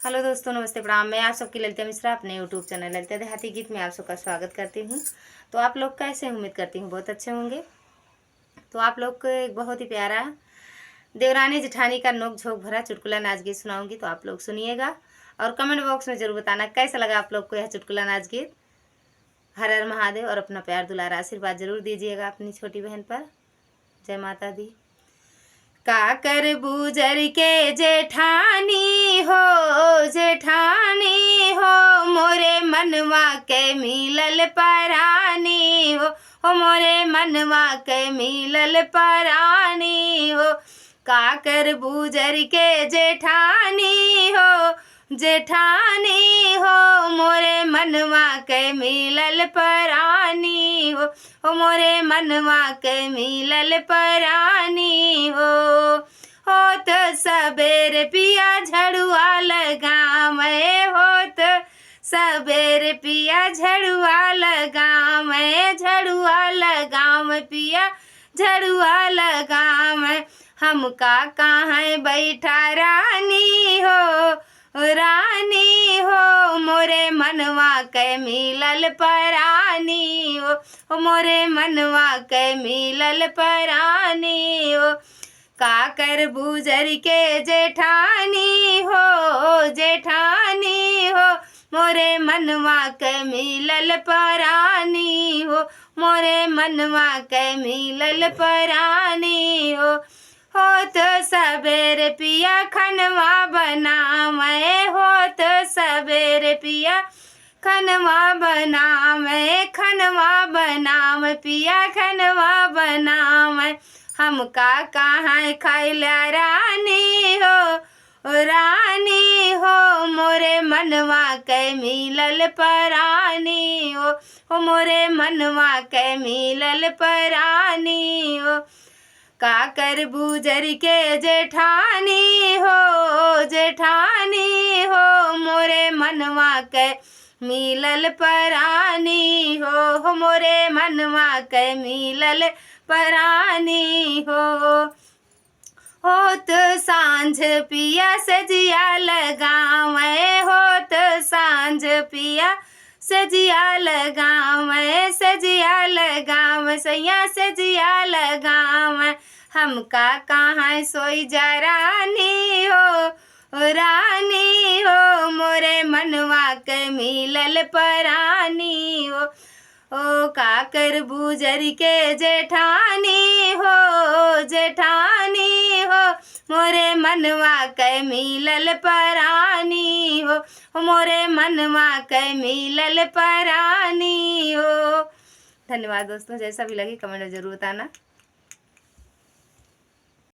Hello दोस्तों, नमस्ते, प्रणाम। मैं आप सबकी ललिता मिश्रा अपने यूट्यूब चैनल ललिता देहाती गीत में आप सबका स्वागत करती हूँ। तो आप लोग कैसे हैं? उम्मीद करती हूँ बहुत अच्छे होंगे। तो आप लोग को एक बहुत ही प्यारा देवरानी जेठानी का नोक झोंक भरा चुटकुला नाच गीत सुनाऊंगी, तो आप लोग सुनिएगा और कमेंट बॉक्स में जरूर बताना कैसा लगा आप लोग को यह चुटकुला नाच गीत। हर हर महादेव और अपना प्यार दुलारा आशीर्वाद जरूर दीजिएगा अपनी छोटी बहन पर। जय माता दी। काकर बूजर के जेठानी हो मोरे मनवा के मिलल परानी हो मोरे मनवा के मिलल परानी हो। काकर बूजर के जेठानी हो मोरे मनवा के मिलल परानी हो मोरे मनवा के मिलल परानी हो तो सबेर पिया झड़ुआ लगावे होत सबेर पिया झड़ुआ लगावे पिया झड़ुआ लगावे। हमका कहाँ बैठा रानी हो मोरे मनवा के मिलल परानी हो मोरे मनवा के मिलल परानी हो। काकर बूजर के जेठानी हो मोरे मनवा के मिलल परानी हो मोरे मनवा के मिलल परानी हो तो सबेर पिया खनवा बनावे तो सबेर पिया खनवा बनावे पिया खनवा बनावे। हमका कहाँ खैला रानी हो मोरे मनवा के मिलल परानी हो मोरे मनवा के मिलल परानी हो। काकर बूजर के जेठानी हो मोरे मनवा के मिलल परानी हो मोरे मनवा के मिलल परानी हो तो सांझ पिया सजिया लगावे सांझ पिया सजिया लगावे सैया सजिया लगावे। हमका कहाँ सोई जा रानी हो मोरे मनवा के मिलल परानी हो काकर बूजर के जेठानी हो मोरे मनवा के मिलल परानी हो मोरे मनवा के मिलल परानी हो। धन्यवाद दोस्तों, जैसा भी लगे कमेंट में जरूर बताना।